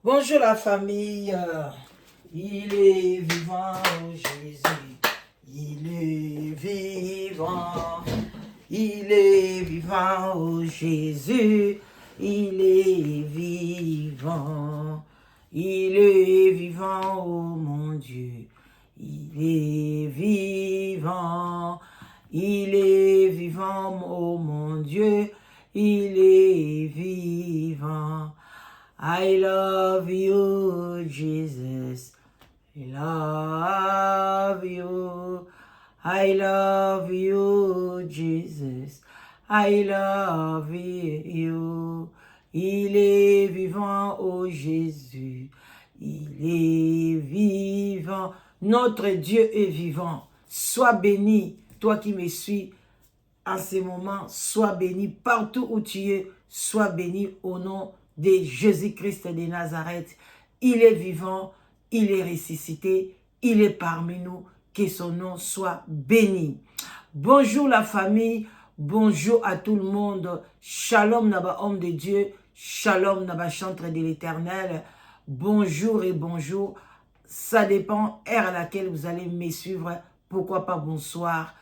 Bonjour la famille, il est vivant Jésus, il est vivant, il est vivant oh Jésus, il est vivant, il est vivant oh mon Dieu, il est vivant, il est vivant oh mon Dieu, il est vivant. I love you, Jesus. I love you. I love you, Jesus. I love you. Il est vivant, oh Jésus. Il est vivant. Notre Dieu est vivant. Sois béni, toi qui me suis en ce moment. Sois béni partout où tu es. Sois béni au nom de Jésus-Christ de Nazareth. Il est vivant, il est ressuscité, il est parmi nous. Que son nom soit béni. Bonjour la famille, bonjour à tout le monde. Shalom naba homme de Dieu, shalom naba chantre de l'Éternel. Bonjour et bonjour. Ça dépend heure à laquelle vous allez me suivre. Pourquoi pas bonsoir.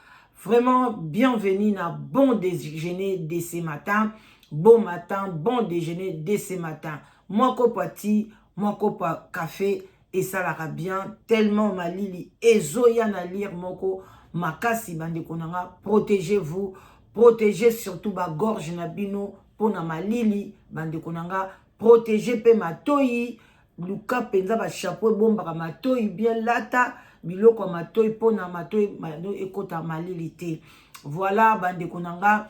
Vraiment, bienvenue à bon déjeuner de ce matin. Bon matin, bon déjeuner de ce matin. Moi, kopati, moi, kopa café, et ça l'ara bien. Tellement ma lili, ezoya na lire moko, makasi bande konanga. Protégez-vous, protégez surtout ba gorge na bino, pona ma lili, bande konanga. Protégez pe ma toyi, luka penza ba chapeau bomba ma toyi bien lata. Biloko matoi pona matoi mano ekota malilité. Voilà bande konanga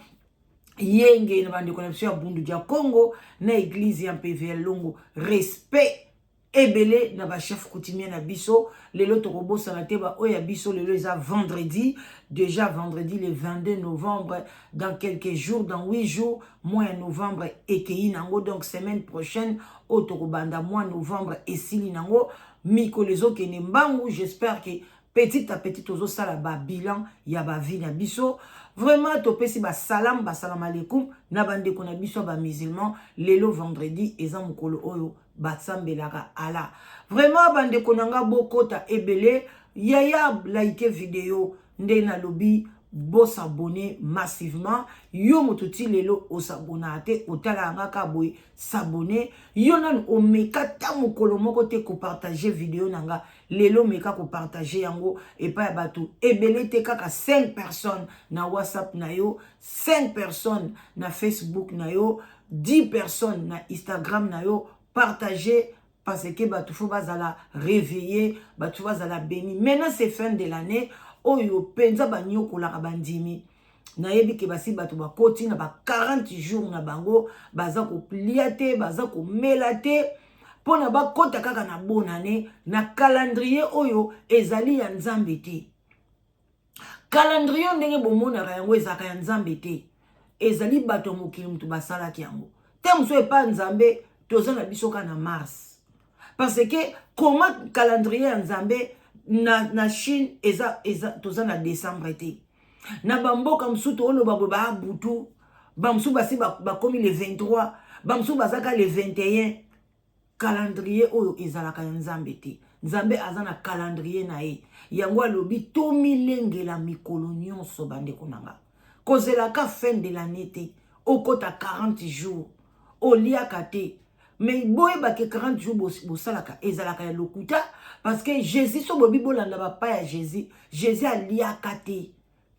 yenge na bande konapsio ya bundu dia Congo na église ya PVL Longo. Respect ebele na ba chef coutumier na biso lelo tokobo sanate ba oya biso lelo eza vendredi, déjà vendredi le 22 novembre, dans quelques jours, dans 8 jours mois novembre ekei nango, donc semaine prochaine otokobanda mois novembre esili nango. Miko lezo kene mbangu, j'espère que petit à petit tozo sala ba bilan ya ba vie na biso. Vraiment topesi ba salam alaikum na bande kona biso ba musulman lelo vendredi eza mukolo oyo batsambelaka ala. Vraiment bande konanga bokota ebele yaya like vidéo nde na lobi bo s'abonner massivement. Yo motuti lelo o s'abonate o tala ngaka boy s'abonner. Yo nan o meka ta mokolo moko te ko partager vidéo nanga lelo meka ko partager yango et pa batu ebele te kaka 5 personnes na WhatsApp na yo, 5 personnes na Facebook na yo, 10 personnes na Instagram na yo. Partager parce que batu faut bazala réveiller, batu bazala béni. Maintenant c'est fin de l'année. Oyo penza banyoko la bandimi na yebi ke basi batu bakoti na ba 40 jours na bango baza ko pliate baza ko melate pona ba kota kaka na bonane na calendrier oyo ezali ya nzambe te. Calendrier ndenge bomona yango ezaka ya nzambe te, ezali bato mokili mutu basala ki yango te muso epa nzambe toza na bisoka na mars parce que comment calendrier ya nzambe na Chine eza toza na décembre te. Na bamboka msuto olo ba butu bamsu basi bakomi le 23 bamsu bazaka le 21. Calendrier oyo ezalaka ya nzambe te. Nzambe azana calendrier na ye yango alobi to milengela mikolo nyonso bande konanga kozelaka fin de l'année te okota 40 jours oliaka te. Mais boye bake 40 jours bosalaka ezalaka ya lokuta parce que Jésus so bobi bolanda papa ya Jésus aliaka te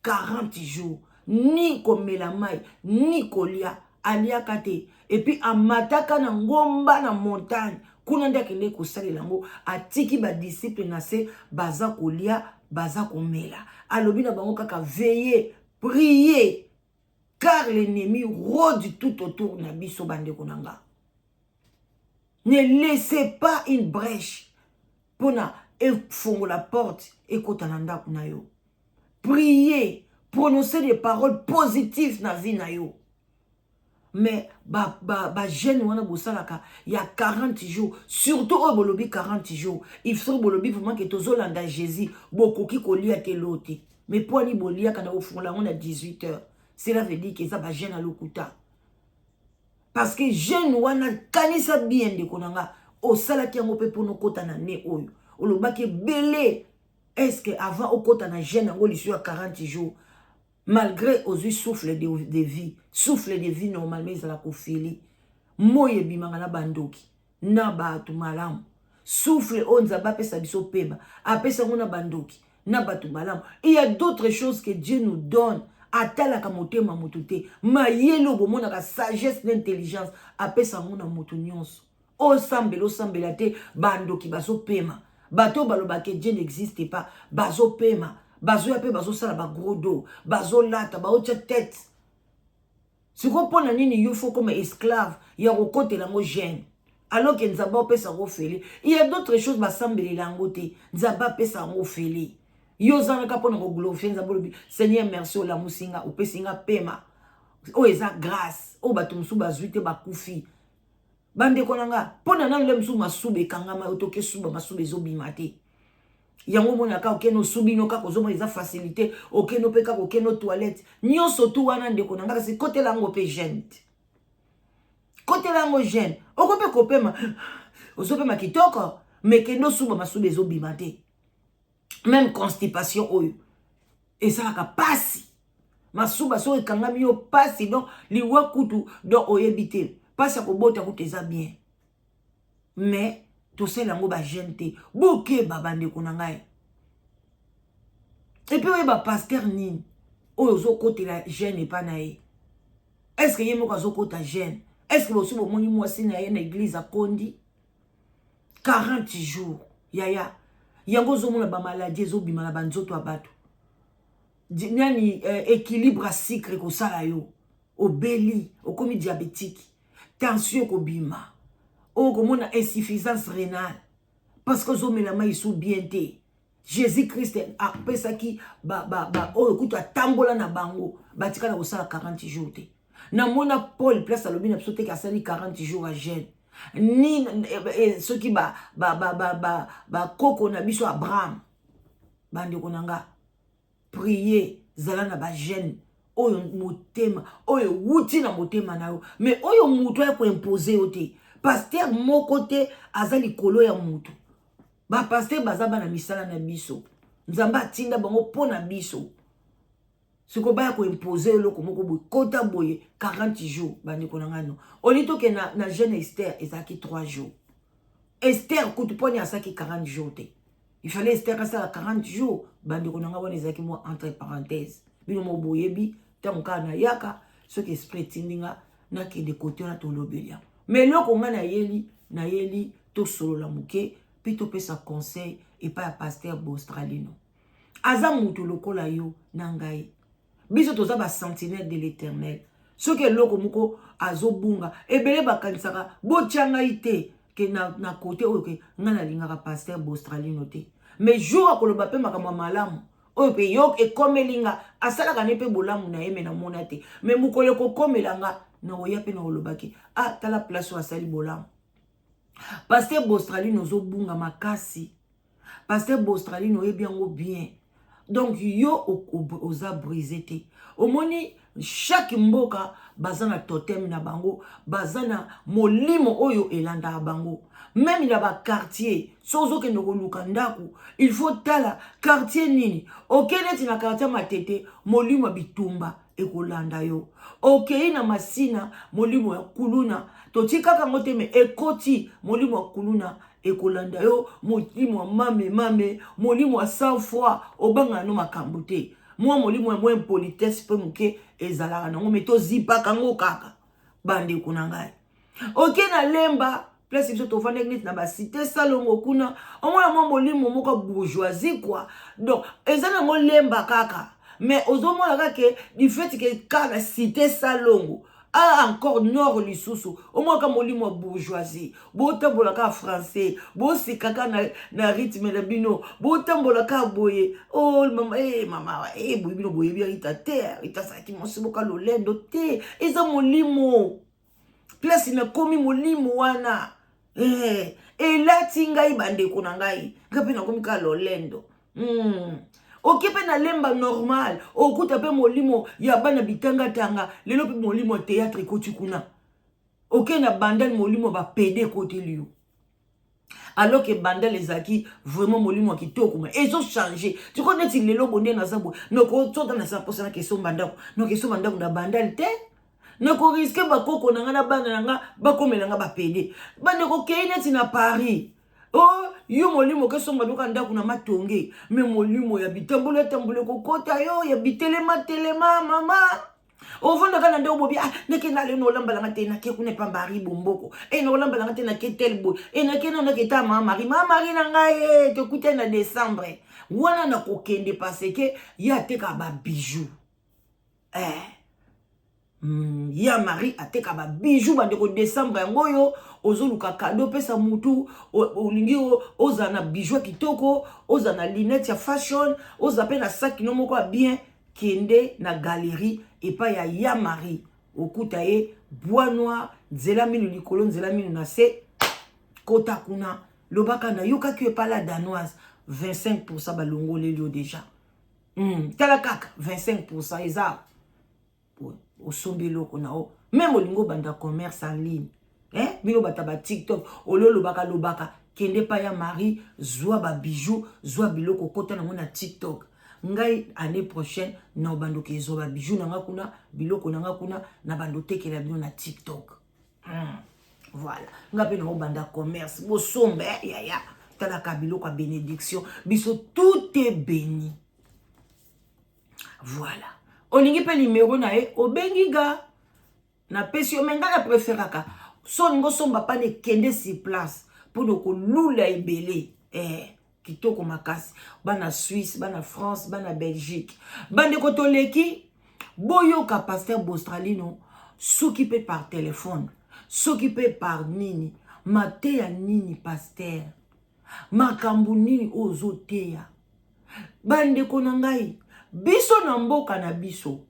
40 jours ni komela mai ni kolia aliaka te. Et puis amataka na ngomba na montagne kuna ndakende kosalela ngo atiki ba disciple na se baza kolia baza komela alobi na bango kaka veiller prier car l'ennemi rôde tout autour na biso bande konanga. Ne laissez pas une brèche pour la porte et kotananda na yo. Priez, prononcez des paroles positives na vie na yo. Mais jeune wana bosalaka il y a 40 jours, surtout au bolobi 40 jours. Il faut bolobi vraiment que tozolanda Jésus bokoki kolia te lote. Mais pour ni bolia kana ofungola on a 18h. Cela veut dire que ça ba jeune à lokuta. Parce que jeune wana kanisa bien de konanga au salaki yango pe pour kota na ne oyo olobaki belé. Est-ce que avant au kota na jeune yango lisu ya 40 jours malgré aux souffle de vie normalement ils la kofeli moye bimanga na bandoki na batu malamu souffle onza ba pesa biso peba apesa ngona bandoki na batu malamu. Il y a d'autres choses que Dieu nous donne. Atala ka motema motute mayelo bomona ka sagesse d'intelligence apesa ngona moto nyonso o sambela te bandoki baso pema bato baloba que Dieu n'existe pas bazo pema bazo yape bazo sala ba gros dos bazo lata ba ocha tête. Si ko pona nini yo faut comme esclave ya ko kote lango jeune alors que nzaba pesa ngo feli. Il y a d'autres choses ba sambeli lango te nzaba pesa ngo feli. Yo zana pona ngo glorifier nzaba lobi Seigneur merci o la musinga o pesinga pema o eza grâce o bato musu bazuite bakufi bande konanga pona na le musu masube kangama otoke suba masube zobima te. Yango mona ka okeno subi no ka kozoma eza facilité okeno peka okeno toilette nyonso tu wana ndeko nanga kasi côté lango pe jeune côté lango jeune okope kopema ozopema kitoko mais keno suba masube ezobima te. Même constipation oyo et ça la pasi masuba so ekangami yo pasi donc liwa kutu donc oyebite pasi ko bota ko teza bien mais to sel yango ba jeune te boke babande ko nangai. Et puis ba pasteur nini oyo zo côté la jeune et pas nae. Est-ce que yemo zo côté jeune? Est-ce que bosu bomoni mwasi na ye na église a kondi 40 jours yaya yango zo mona ba maladie zo bima na banzoto abato nani équilibre à sucre ko sala yo obeli okomi diabétique tension ko bima o ko mona insuffisance rénale parce que zo mena mai sou bien te Jésus Christ a pesa ki ba o kutu atambola na bango batika na ko sala 40 jours te na mona Paul place alobi na biso te ka sali 40 jours à jeûne ni ceux qui ba koko na biso Abraham bande konanga prier zala na ba jeune oyo motema oyo wuti na motema na yo mais oyo mutu ya ko imposer ote pasteur moko te azali kolo ya mutu ba pasteur bazaba na misala na biso nzamba tinda bango pona biso siko baya ko imposer loko moko boy kota boye 40 jours bande konanga no olito ke na jeune Esther ezaki 3 jours Esther kutu poni asaki 40 jours te. Il fallait Esther à 40 jours bande konanga wana ezaki moi entre parenthèses bino mo boyebi tanka na yaka ce qui esprit tindinga na ke de côté na to lobelia mais loko nga na yeli to solo la muke puis to pesa conseil et pas pasteur Bostralino aza mutu lokola yo nangai biso toza ba sentinelle de l'Éternel ce que loko muko azobunga ebele bakanisaka botianga ite ke na côté oyo ke ngana lingaka pasteur Bostralino te mais jour akoloba pe makamwa malamu oyo pe yok ekomelinga asalaka ne pe bolamu na yeme na mona te mais mukole ko komelanga na oya pe na olobaki ah tala place asali bolamu pasteur Bostralino zobunga makasi pasteur Bostralino e bien bien donc yo oza brisé te omoni chaque mboka bazana totem na bango bazana molimo oyo elanda bango même il y a ba quartier sozo ke ndoko lukandaku il faut tala quartier nini okene na quartier matete molimo bitumba ekolanda yo okay na masina molimo ya kuluna totikaka ngote me ekoti molimo ya kuluna ekolanda yo molimo mame molimo 100 fois obanga no makambo te moi molimo mo impolitesse pe muke ezalaka nango meto zipa kango kaka bande kunangai okay na lemba place biso to vanda nit na ba cité salongo kuna omona mo molimo moko bourgeoisie quoi donc ezana ngo lemba kaka mais ozomona kaka du fait que kana cité salongo a encore nord lisusu omwaka molimo bourgeoisie botambola ka français bosikaka na rythme na bino botambola ka boye oh mama boye bino boye bi ita terre ita saki mosiboka lolendo te eza molimo place na komi molimo wana elati ngai bandeko na ngai ngape na komi ka lolendo okipe na lemba normal okuta pe molimo ya bana bitanga tanga lelo pe molimo théâtre koti kuna oke na bandal molimo ba pede koti liyo alors que banda les acquis vraiment molimo qui toko mais ils ont changé tu connais il les lobondé na sabo noko tota na sa posa na question banda no question banda na bandal te noko risque bakoko na ngana banda nga bakomela nga bapede bande ko keine ti na Paris oh yo molimo ke somba luka ndako na matonge mais molimo ya bitambule tambule kokota yo ya bitelema telema mama ovanda kana ndo bobi ah neke na le no lamba la ngate na ke kune pambari bomboko no lamba la ngate na ke telbo na ke na ke mama mari na ngai te kuta na décembre wana na kokende parce que ya te ka ba bijou ya mari ateka ba bijou bande ko décembre ngoyo ozoluka cadeau pesa mutu olingi ozana bijou kitoko ozana linette ya fashion ozape na sac no moko bien kende na galerie et pas ya mari okuta ye bois noir nzela minu likolo nzela minu na se kota kuna lobaka na yoka ki pas la danoise 25% balongo lelio déjà tala kaka 25% eza au sombelo kona o même olingo banda commerce en ligne bino bataba TikTok lobaka kende pa ya mari zwa ba bijoux zwa biloko kota na mona TikTok ngai année prochaine na bando ke zo ba bijoux na ngakuna biloko na ngakuna na bando tekela bino na TikTok voilà ngape na banda commerce bo sombe ya tala ka biloko a bénédiction biso tout est béni voilà olingi pe numéro na e obengi ga na pesi o menga na préféraka so ngo somba pa ne kende si place pour ko lula ebele kitoko makasi bana Suisse bana France bana Belgique bande ko toleki boyoka pasteur Bostralino s'occuper par téléphone s'occuper par nini maté ya nini pasteur makambu nini ozoteya bande ko na ngai biso na mboka na biso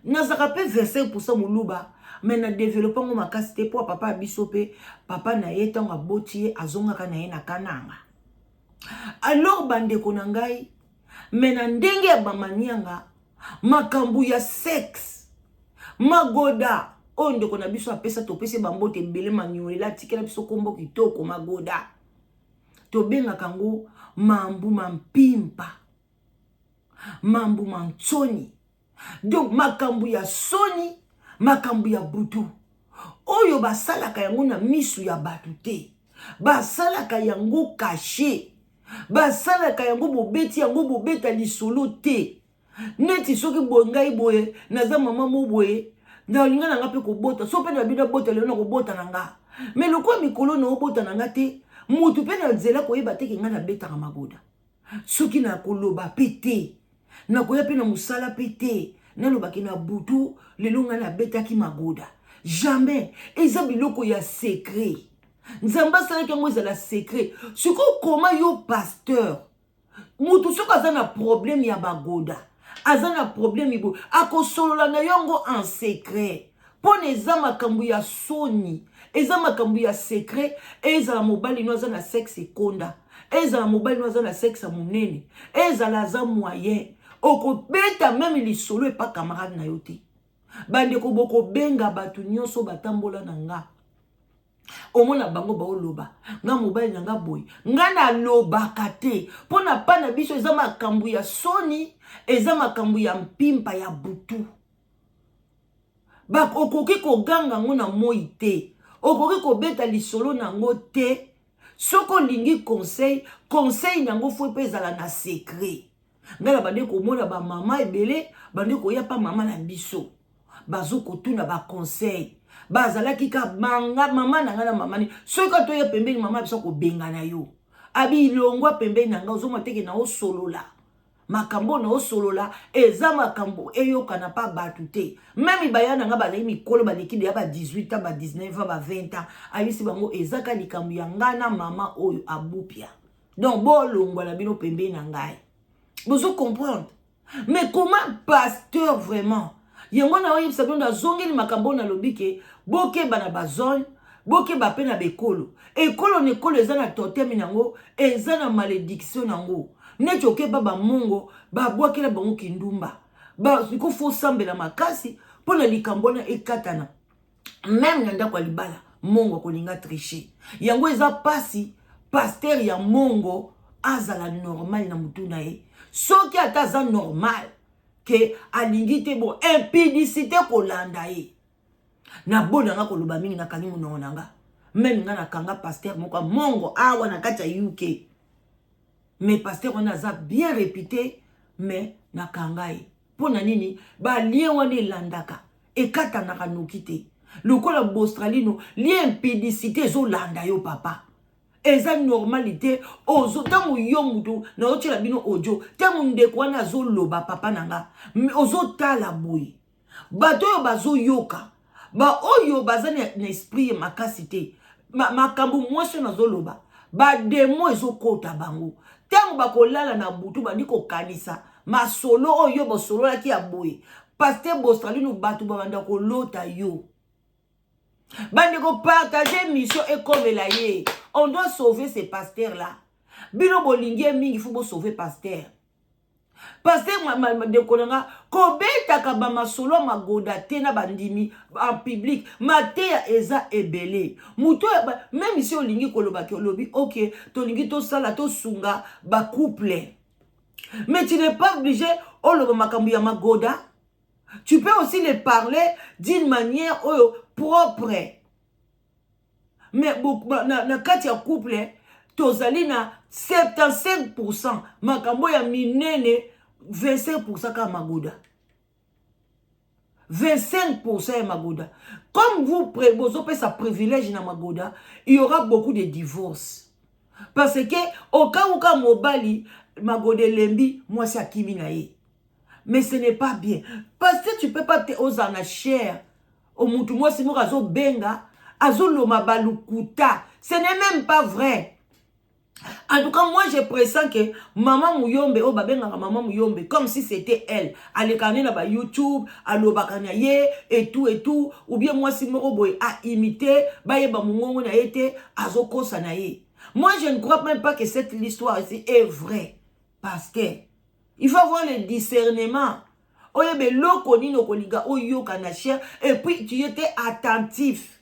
nazaka pe 25% muluba mais na développement ngo makasi te po papa biso pe papa na ye tanga botie azongaka na ye na kananga alors bande ko na ngai mais na ndenge ya bamanianga makambu ya sexe magoda onde ko na biso apesa to pese bambote ebele manyoela tikela biso kombo kitoko magoda to benga kango mambu mampimpa mambu mantsoni donc makambu ya soni makambu ya butu oyo basalaka yango na misu ya batu te basalaka yango caché basalaka yango bobeti yango bobeta lisolo te neti soki bongai boye naza mama mo boye na linga na ngape ko bota so pe na bina bota leo na ko bota na nga mais lokwa mikolo na obota na nga te mutu pe na nzela ko yeba te ke nga na betaka magoda soki na koloba pete na koya pe na musala pete na lobaki na butu lelo nga na betaki magoda jamais eza biloko ya secret nzamba sala ke ngo ezala secret siko koma yo pasteur mutu soko aza na problème ya bagoda aza na problème ibo akosolola na yongo en secret pona eza makambu ya soni eza makambu ya secret ezala mobali no aza na sexe ekonda ezala mobali no aza na sexe monene ezala aza moyen okobeta même lisolo epa camarade na yo te bandeko boko benga batu nyonso batambola na nga omona bango baoloba nga mobali na nga boy nga na lobaka te pona pa na biso eza makambu ya soni eza makambu ya mpimpa ya butu okoki koganga ngo na moi te okoki kobeta lisolo nango te soko lingi conseil nango fo pe ezala na secret ngala bande komona ba mama ebele bande koya pa mama na biso bazo kotuna ba conseil bazalaki ka manga mama na ngana mama ni soki to ya pembeni mama biso ko benga na yo abi ilongwa pembeni na nga ozoma teke na osolola makambo na osolola eza makambo eyoka na pa batu te même bayana nga bazali mikolo baleki ya ba 18 ans ba 19 ans ba 20 ans ayisi bango ezaka likambo ya ngana mama oyo abupia donc bo longwa na bino pembeni na ngai vous comprendre mais comment pasteur vraiment yango na oyi sabon da zongeli makambo na lobike boke bana bazone boke ba pe na bekolo ekolo ne kolo eza na totem nango eza na malédiction nango neti oke baba mongo ba bwakela bango kindumba ba ko fo sambela makasi pona likambo na ekatana même na ndako libala mongo kolinga tricher yango eza pasi pasteur ya mongo azala normal na mutu na ye soki ata aza normal ke alingi te bo impudicité kolanda ye na bonanga koloba mingi nakangi monongo nanga même nga nakanga pasteur moko mongo awa na kati ya UK mais pasteur wana aza bien réputé mais nakanga ye pona nini ba lien wana elandaka ekatanaka noki te lokola bostralino lien impudicité ezolanda yo papa eza normalité ozo tango yo mutu na otela bino audio tango ndeko wana azoloba papa nanga ozotala boye bato oyo bazoyoka ba oyo baza na esprit makasi te makambo mwasi nazoloba bademo ezokota bango tango bakolala na butu bandi kokanisa masolo oyo bosololaki ya boye pasteur bostralino bato babanda kolota yo bandi kopartager mission ekomela ye. On doit sauver ces pasteurs-là. Bino bolingi mingi faut bo sauver pasteur. Pasteur de kolanga kobeta kabama solo magoda tena bandimi en public mateya eza ebele. Muto même ici olingi koloba ke lobi OK, to lingi to sala to sunga ba couple. Mais tu n'es pas obligé oloba makambu ya magoda. Tu peux aussi les parler d'une manière propre. Mais na kati ya couple tozali na 75% makambo ya minene 25% ka magoda 25% ya magoda. Comme vous avez sa privilège na magoda, il y aura beaucoup de divorces parce que au cas où ka mobali magoda lembi moi c'est akimi na ye. Mais ce n'est pas bien parce que tu peux pas te osana cher au mutu moi si morazo benga azoloma balukuta. Ce n'est même pas vrai. En tout cas, moi, je pressens que Maman Mouyombe, oh, babengaka Maman Mouyombe, comme si c'était elle. Elle est na ba YouTube, alobakanya ye, et tout. Ou bien moi, si moro boy a imité, ba yeba mungongo na yete, azoko sanaye. Moi, je ne crois même pas que cette histoire ici est vraie. Parce que, il faut avoir le discernement. Oyebe loko nino koliga, oyo kanachia, et puis tu étais attentif.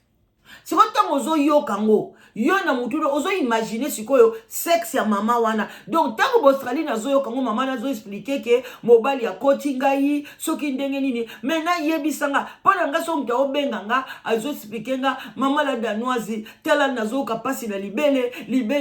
Si vous avez yokango, yo na mutu ozo imaginer sikoyo sexe ya mama wana. Donc tango Australie na zo yokango mama na zo expliquer que mobali ya koti ngai soki ndenge nini. Maintenant yebisanga pona nga so mta obenga nga azo expliquer nga mama la danoise tela nazo kapasi na libele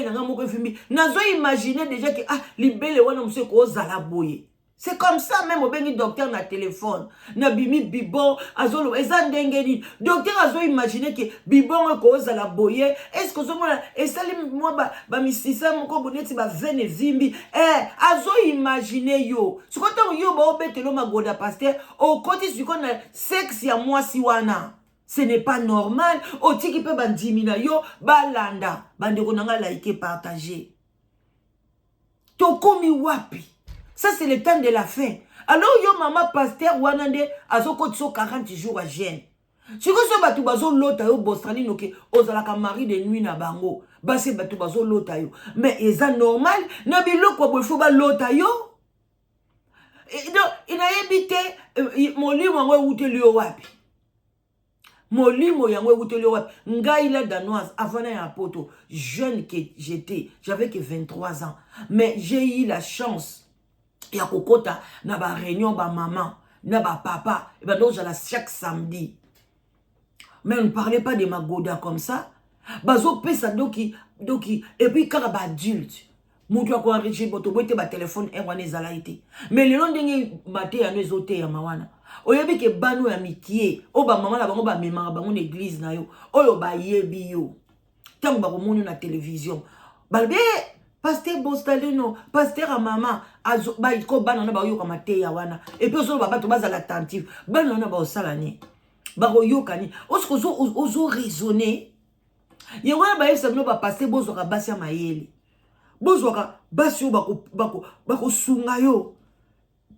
na nga moko fimbi. Nazo imaginer déjà que libele wana mse ko zala boye. C'est comme ça même au bengi docteur na téléphone. Na bimi bibon azolo ezandengeni. Docteur azo imaginer que bibon ko za la boye. Est-ce que zomona esali moi ba misisa moko boneti ba vene zimbi. Azo imaginer yo. Ce quand yo ba obetelo magoda pasteur au côté ce qu'on a sexe ya moi si wana. Ce n'est pas normal. O tiki pe bandimina yo balanda. Bande konanga like partager. Tokomi wapi. Ça, c'est le temps de la fin. Alors, yo maman pasteur wanande azoko tso 40 jours à gêne. Si vous avez batu bazo lota yo bostrani noke ozalaka mari de nuit na bango. Basi batu bazo lota yo. Mais eza normal na biloko bo faut ba lota yo. Il a évité molimo yango uteli yo wapi. Molimo yango uteli yo wapi. Ngai la danoise avant na poto jeune que j'étais, j'avais que 23 ans, mais j'ai eu la chance ya kokota na ba réunion ba maman na ba papa et ben donc j'allais chaque samedi. Mais on ne parlait pas de magoda comme ça. Bazo pesa doki et puis quand ba adulte mutu ko enrichi boto bote ba téléphone e wana ezala été. Mais le long ndenge maté ya nezote ya mawana. Oyebi ke banu ya mitié o ba maman na bango ba memanga bango na église na yo. Oyo ba yebi yo. Tango ba komoni na télévision. Balbe pasteur Bostalino, pasteur à maman, azo ba iko banana ba yoka mate ya wana. Et puis ozo ba bato bazala attentif. Banana ba osalani. Ba yokani. Ozo raisonner. Ye wana ba yesa bino ba pasteur bozo ka basi ya mayele. Bozo ka basi yo bako sunga yo.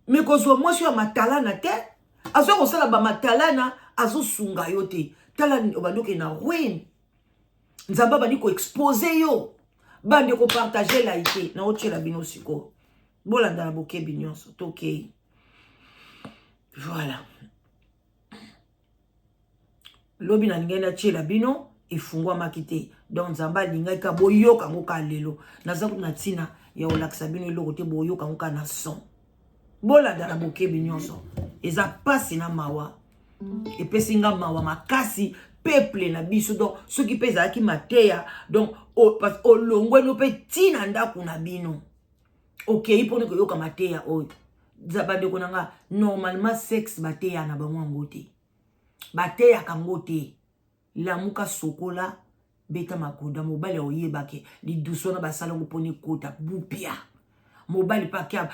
Mais ko zo moi sur matalana te. Azo ko sala ba matalana azo sunga yo te. Talani obandoke na ruine. Nzamba ba ni ko exposer yo. Bande ko partager la ité na otie la bino siko bolanda na boke binyonso tokei. Voilà lobi na ngena tie la bino efungwamaki te. Donc nzambe alingaki ka boyoka ngo ka lelo naza kuna tina ya olakisa bino eloko te boyoka ngo ka na son bolanda na bokebi nyonso eza pasi na mawa epesi nga mawa makasi peuple na biso. Donc soki mpe ezalaki mateya donc olongweno mpe tina ndako na bino okei mpona koyoka mateya oyo bandeko na nga normalement sexe bateya na bango yango te bateyaka ngo te lamuka sokola beta makoda mobali oyebake liduso na basala ngo poni kota bupia mobali pa kia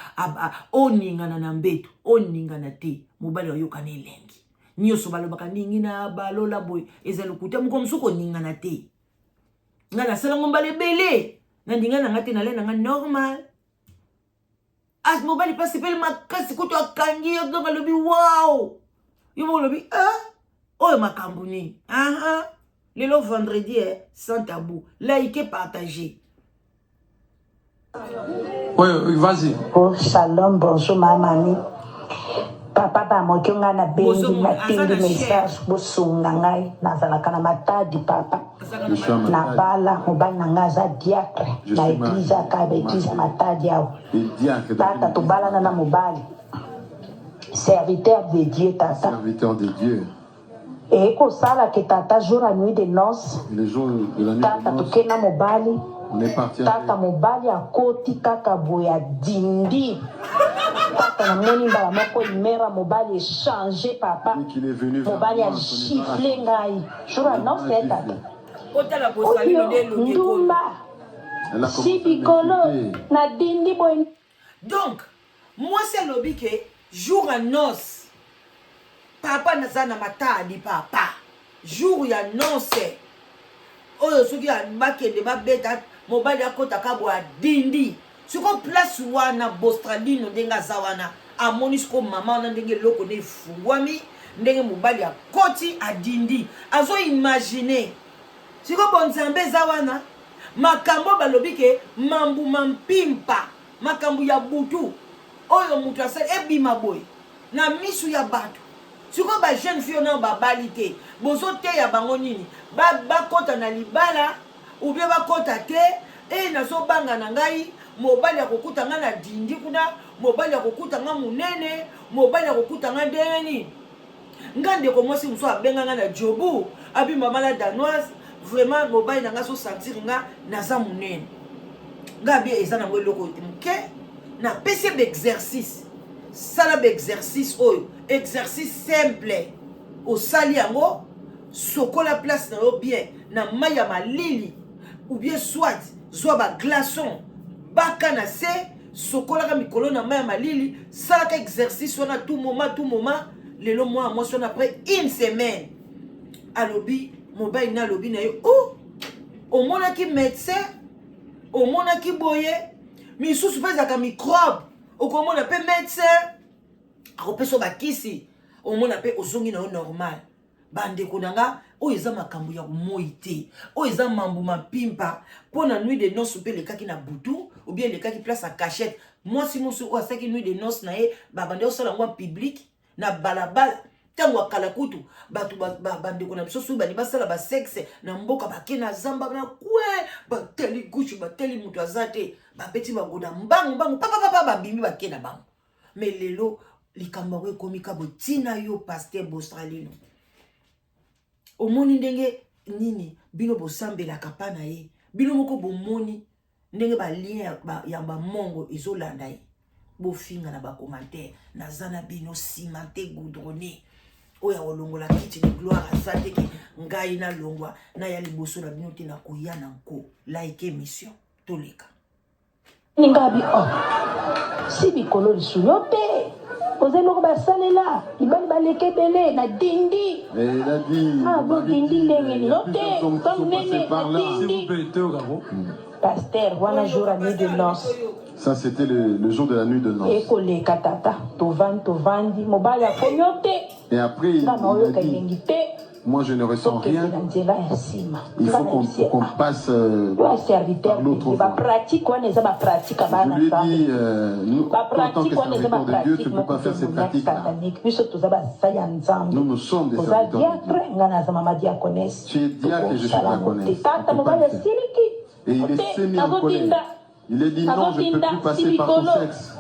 oningana na mbeto oningana te mobali oyoka na elengi nyonso balobaka ningi na balola boy ezali kuta moko msuko ningana te nga nasala ngo mbala ebele na ndingana nga te nalena nga normal as mobali pa sepele makasi kuto akangi yonga lobi wow yo lobi oyo makambo nini lelo vendredi sans tabou like partager. Oui, vas-y. Oh, shalom, bonjour ma mamie. Papa ba mokyonga na bengi na tingi message bosunga ngai nazalaka na matadi papa na bala mobali na ngai aza diacre na église aka église matadi awo tata tobalana na mobali serviteur de Dieu tata serviteur de Dieu et kosala ke tata jour à nuit de noces le jour de la nuit tata de noces tokena mobali on est parti tata mobali akoti kaka boya dindi tata na moni mbala moko imera mobali échangé papa mobali a giflé ngai jour à noces tata ndumba si bikolo na dindi boy. Donc moi c'est lobby que jour à noces papa naza na matadi papa jour ya noce oyo soki bakende babeta mobali akota kabwa dindi siko place wana bostralino ndenge aza wana amoni siko mama wana ndenge loko ne efungwami ndenge mobali akoti adindi azo imagine siko bonzambe eza wana makambo balobi ke mambuma mpimpa makambo ya butu oyo mutu asali ebima boye na misu ya bato siko ba jeune fille na babali te bozo te ya bango nini bakota na libala ou bien bakota te nazo banga na ngai mobali akokuta nga na dindi kuna mobali akokuta nga munene mobali akokuta nga ndeni nga ndeko mwasi muso abenga nga na jobu abi mama la danoise vraiment mobali na nga so sentir nga naza munene nga bi eza na ngwe loko mke na pese exercice sala exercice oyo exercice simple au sali yango sokola place na yo bien na maya malili ou bien soit zwa ba glaçon baka na se sokola ka mikolo na maya malili sala ka exercice wana tout moment lelo moi son après une semaine alobi mobile na lobi na yo au mona ki médecin au mona ki boye misusu pesa ka microbe okomona pe médecin akopeso bakisi omona pe ozongi na yo normal bandeko nanga oyo eza makambo ya moi te oyo eza mambo mapimpa mpona nuit de noces mpe lekaki na butu ou bien lekaki place à cachette mwasi mosu oyo asaki nuit de noces na ye babande osala yango public na balabala ntango akala kutu bato bandeko na biso soki bani basala basexe na mboka bake na zamba na kwe bateli gauche bateli moto aza te babeti bagoda mbangu papapapa babimi bake na bango mais lelo likambo yango ekomi ka botina yo paster bostralino omoni ndenge nini bino bosambelaka pa na ye bino moko bomoni ndenge balien ya bamongo ezolanda ye bofinga na bacommentaire naza na bino cimante goudronné oyo olongola kiti de gloire aza te ke ngai nalongwa na ya liboso na bino te na koya na nko like émission toleka ningabi si bikolo lisusu yo te ozelo basalela libali baleke bele na dindi bo dindi ndenge ni yo te bamene na dindi pasteur wana jour à nuit de noces. Ça c'était le jour de la nuit de noces. Ekoleka tata tovandi mobali akomyote et après il a dit moi je ne ressens rien. Il faut qu'on passe par l'autre voie. Je lui ai dit, nous, en tant que serviteurs de Dieu, tu ne peux pas faire ces pratiques-là. Nous sommes des serviteurs de Dieu. Tu es diacre et je suis diaconesse. Et il est sémé en colère. Il a dit non, je ne peux plus passer par ton sexe.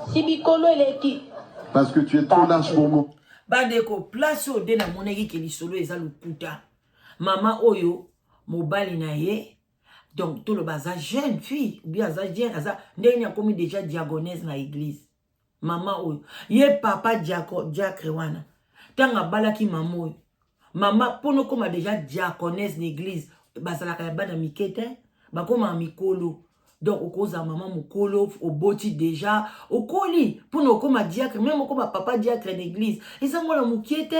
Parce que tu es trop lâche pour moi. Bandeko, place au dena monegi ke lisolo eza lukuta. Mama oyo, mobali na ye. Donc, tout le baza jeune fille, ou bien aza jeune, aza, ndenge a commis déjà diagonese na église. Mama oyo. Ye papa diacre wana. Tanga balaki mama oyo. Mama, pono koma déjà diaconesse na église. Bazalaka ya bana mikete. Bakoma mikolo. Donc, au cause de maman mukolo, au boti déjà, au coli, pour nous comme diacre, même comme papa diacre d'église. Et ça, moi, la moukiete,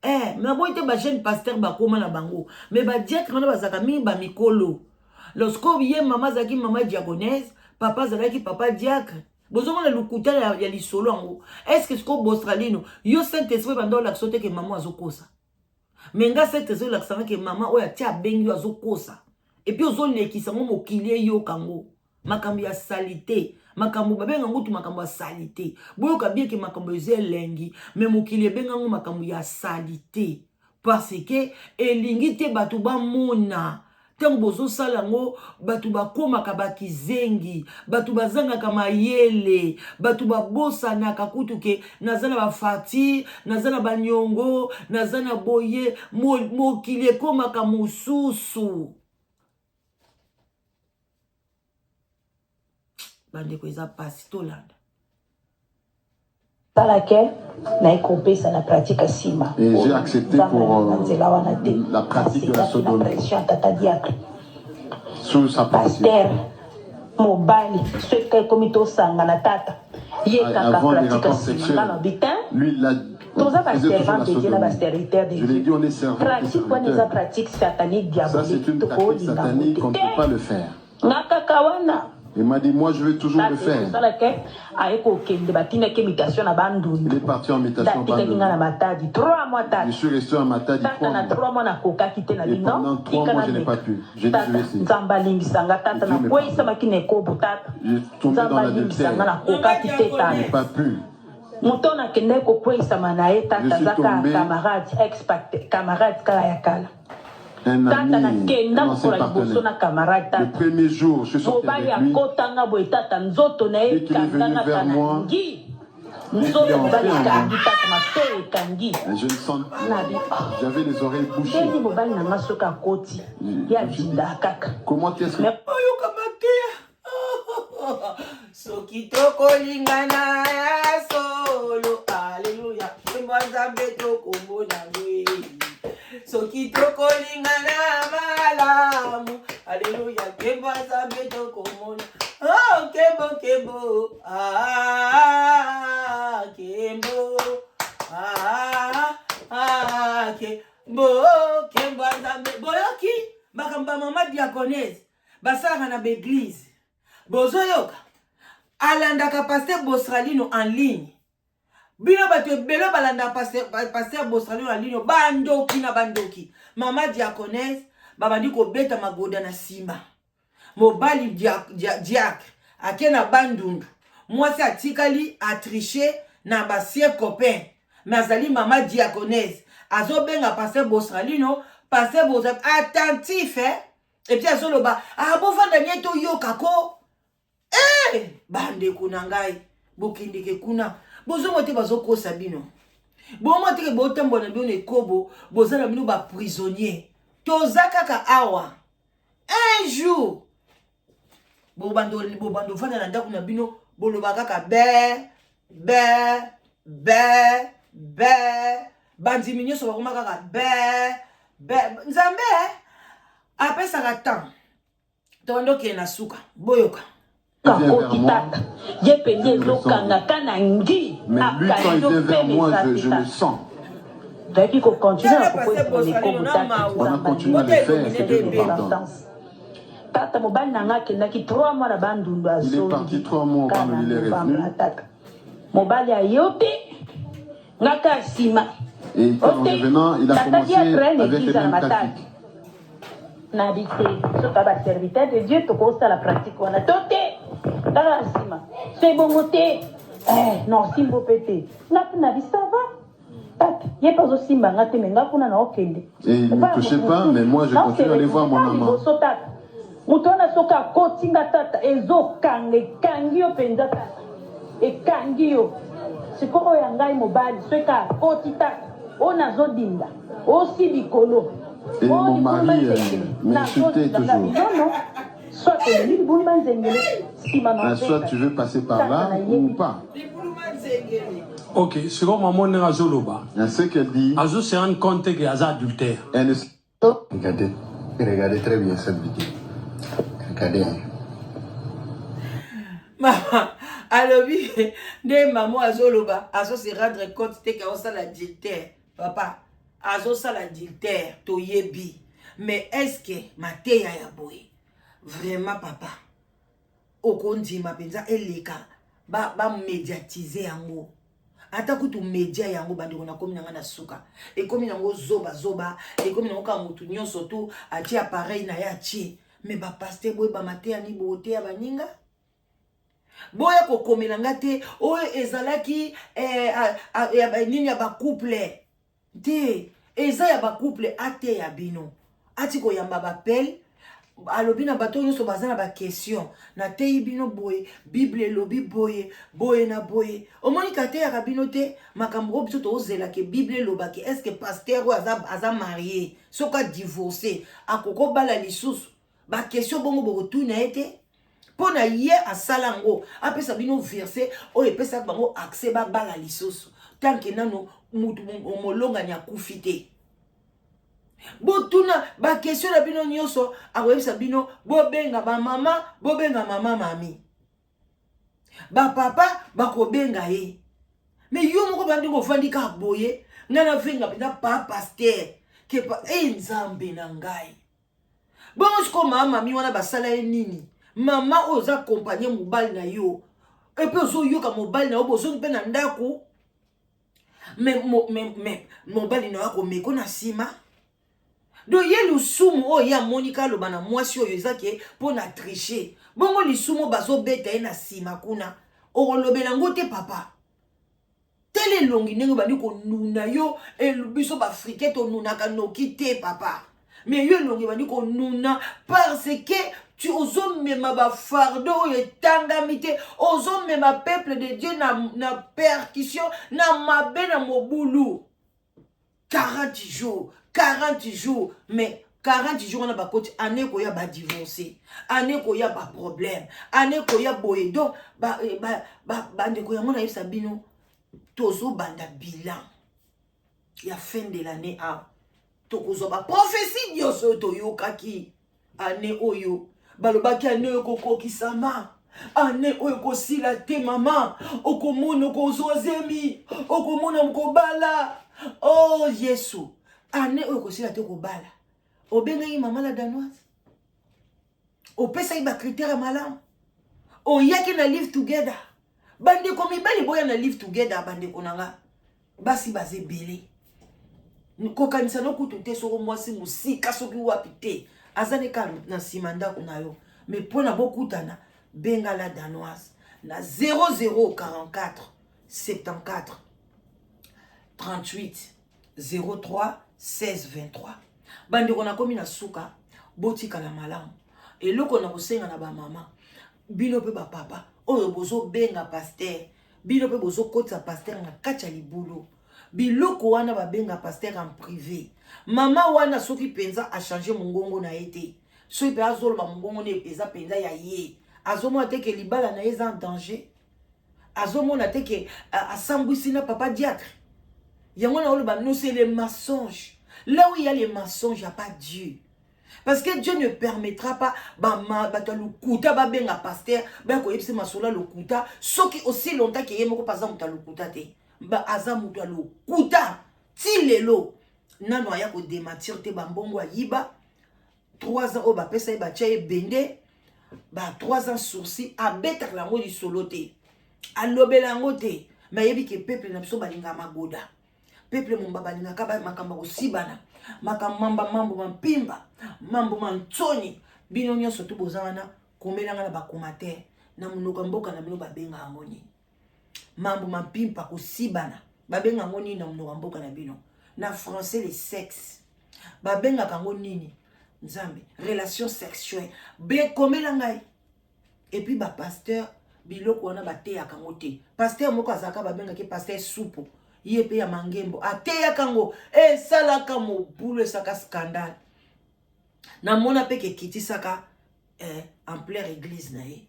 mais moi, j'étais un jeune pasteur, bakoma na bango. Mais ba diacre, on a bazakami, ba mikolo. Lorsque y maman zaki, maman diaconesse, papa zaki, papa diacre. Besoin de l'oukuta, il y a les solos. Est-ce que ce qu'on bostralino, yo Saint-Esprit, pendant la sauté que maman a zokosa. Mais nga Saint-Esprit, l'accent que maman, oya tia bengi a zokosa. Et puis aux autres qui sont mokilié yo kango makambo ya salité makambo babenga ngutu makambo ya salité boyo kabie ke makambo lengi mais mokilié benga ngo makambo ya salité parce que elingi te batu ba mona tango bozo salango batu ba koma kabaki zengi batu bazanga kama yele batu ba bosa na kakutu ke nazana ba fati nazana ba nyongo nazana boye mokilié koma kamususu. Bandeko eza pasi tolanda. Et j'ai accepté pour la pratique de la sodomie. Sous sa pensée. Avant les rapports sexuels, lui il a faisait toujours la sodomie. Je lui ai dit on est serviteur. Ça c'est une pratique satanique, on ne peut pas le faire. Il m'a dit, moi je vais toujours le faire. Il est parti en imitation Bandundu. Je suis resté en Matadi 3 mois. Et pendant 3 mois, je n'ai pas pu. J'ai dit, je vais essayer. J'ai tombé dans l'adultère. Je n'ai pas pu. Je suis tombé. Un ami, un ancien partenaire. Le premier jour, je suis sorti avec lui. Dès qu'il est venu vers moi, dès qu'il est entré en moi, je me sens, j'avais les oreilles bouchées. Comment est-ce que... Soki toko lingana malamu, alléluia, kebo zambe toko mona, oh kebo kebo, ah kebo, kebo zambe, boyoki, bakamba mama diaconesse, basanga na l'église, bozoyoka, alandaka pasteur Bostralino en ligne. Bino bato belo balanda pasteur Bostralino en ligne bandoki na bandoki. Mama diaconesse babandi ko beta magoda na simba. Mobali diacre akena bandundu. Mwasi atikali a tricher na basie copain. Mazali mama diaconesse azobenga pasteur Bostralino, pasteur Bostralino attentif et puis azoloba abofanda nyeto yokako. Bande kuna ngai bokindike kuna bozo mote bazoko sabino bomo te botambo na bino ekobo bozala bino ba prisonnier tozaka ka awa un jour bobando fana na ndako na bino bolobaka ka be bandiminyo so bakoma ka be nzambe apesa ka temps tondo ke na suka boyoka. Mais lui, quand il vient vers moi, je le sens. On a continué à le faire, que Dieu nous pardonne. Il est parti 3 mois quand il est revenu. Et en revenant, il a commencé avec les mêmes pratiques. Serviteur de Dieu, tu commences à la pratique. On a toté. C'est bon, non, si vous pété. Ça va. Et il ne me touchait pas, mais moi je continue à aller voir mon maman. Mutona soka kotinga tata ezo kange kangio penza tata e kangio sikoko ya ngai mobali soka kotita ona zodinda aussi bikolo. Et mon mari m'insultait toujours. Soit tu veux passer par là ou pas. Ok, c'est comme maman n'a zoloba. Ce qu'elle dit. Azo se rend compte que Aza adultère. Regardez très bien cette vidéo. Regardez. Maman, alors oui, de maman azoloba, azo se rendre compte que ça l'adultère. Papa, azo ça l'adultère, to yebi. Mais est-ce que ma teya ya boy? Vraiment papa. Okondi ma penza eleka ba médiatiser yango. Ata kutu media yango bandiko na komi nanga na suka. E komi nango zoba, e komi nango ka mutu nyonso tu ati appareil na ya ti. Mais ba pasteur boy ba matea ni bote ya baninga. Boya ko komelanga te o ezalaki nini ya ba couple. Te eza ya ba couple ate ya bino. Ati ko yamba ba pel alobi na bato nyonso bazana ba question na te bino boye bible lobi boye na boye omoni kate ya kabino te makambo biso to ozela ke bible lobaki est-ce que pasteur ou aza marié soka divorcé akoko bala lisusu ba question bongo boko tuna ete pona ye asalango apesa bino verset o epesa bango accès ba bala lisusu tant que nano mutu molonga nya kufite. Botuna ba question na bino nyoso akoyebisa bino bobenga ba mama bobenga mama mami ba papa bakobenga ye mais yo moko bandi ko fandika boye ngana venga pina pa pasteur ke pa nzambe na ngai bon sko mama mami wana basala ye nini mama oza accompagner mobali na yo et puis ozo yoka mobali na yo bozo mpe na ndako mais mobali na yo meko na sima. Donc il y a le sumo oh ya Monica lo bana mwasi oyo ezaki pona tricher. Bongo li sumo bazo beta na sima kuna. O lobela ngote papa. Tele longi nengo bani ko nuna yo e biso ba friquette o nuna ka noki te papa. Mais yo longi bani ko nuna parce que tu ozom mema ba fardeau e tangamite ozom mema peuple de Dieu na percussion na mabe na mobulu. 40 jours, mais 40 jours on a pas coach année ko ya ba divorcé, année ko ya ba problème, année ko ya boye donc ba ndeko ya mona yesa bino tozo banda bilan. Ya fin de l'année a tokozo ba prophétie dioso to yokaki année oyo balobaki année okoko kisama. Année oyo ko sila te mama okomona ko zozemi okomona mkobala. Oh Yesu, ane oyo kosila te kobala. Obenga yi mama la danoise. Opesa yi ba critère malamu. Oyaki na live together. Bande ko mibali boya na live together bande konanga. Basi baze belé. Kokanisa no kutu te soko mwasi musika soki wapi te. Azane ka na simanda kunayo. Mais pona bokutana benga la danoise na 0044 74 38 03 16 23. Bande kona komi na suka botika la malamu. Et loko na kosenga na ba mama. Bino pe ba papa. Oyo bozo benga pasteur. Bino pe bozo kota pasteur na kacha libulu. Biloko wana ba benga pasteur en privé. Mama wana soki penza a changer mongongo na ete. Soki pe azolo ba mongongo ne peza penza ya ye. Azomo ate ke libala na eza en danger. Azomo na te ke asambwisi na papa diacre. Non, c'est les mensonges. Là où il y a les mensonges, il n'y a pas Dieu. Parce que Dieu ne permettra pas pasteur, ce qui aussi longtemps qu'il y a pas ti lelo nano aya ko dématir te bambongo yiba 3 ans au ba pesa ba tia bende ba 3 ans sourcil a beta lango di solo te a lobelango te mais yebi ke peuple na biso balinga magoda peuple mumba balingaka ba makambo kosibana makamamba mambo mampimba mambo mantsoni bino nyonso to bozana komelanga na bakomatere na munoko mboka na bino babenga yango nini mambo mampimba kosibana babenga yango nini na munoko mboka na bino na français les sexes babenga yango nini nzambe relation sexuelle be komela ngai et puis ba pasteur biloko wana bateyaka ngo te pasteur moko azaka babenga ke pasteur soupe ye pe ya mangembo ateyaka ngo esalaka mobulu esaka scandale na mona pe ke kitisaka en pleine église na ye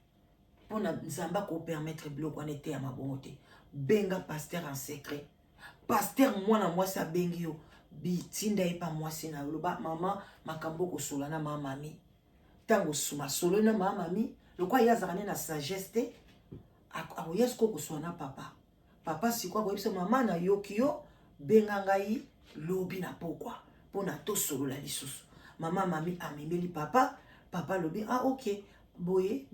pona nzamba ko permettre biloko wana eteya mabongo te benga pasteur en secret pasteur mwana mwasi abengi yo bitinda ye pa mwasi na loba mama makambo kosola na mamami tango suma solo na mamami lokwa yazakane na sagesse te akoyes ko kosola na papa papa sikwa ko yebisa mama na yokio benga ngai lobi na pokwa pona to solo la lisusu mama mami amembeli papa papa lobi ah ok boye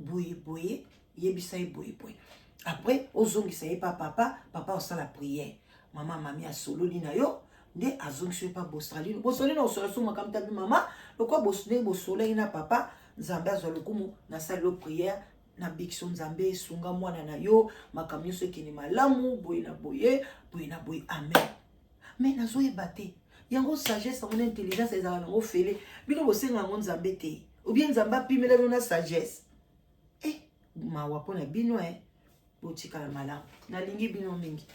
yebisa boye après ozongisa ye pa papa osala prière mama mami a solo lina yo nde azongisi pa bostralino bosolino osola so makamta bi mama lokwa bosne bosola ina papa nzambe azwa lokumu na sala prière na bikso nzambe sunga mwana na yo makamyo so kini malamu boye na boye amen mais nazo ebate yango sagesse mon intelligence ezala nango fele bino bosenga ngo nzambe te ou bien nzamba pimela na sagesse mawa pona bino botika la malamu nalingi bino mingi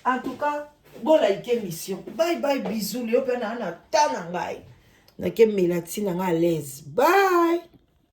en tout cas bola ike mission bye bisous leo pe na tana ngai na ke melati na nga à l'aise bye.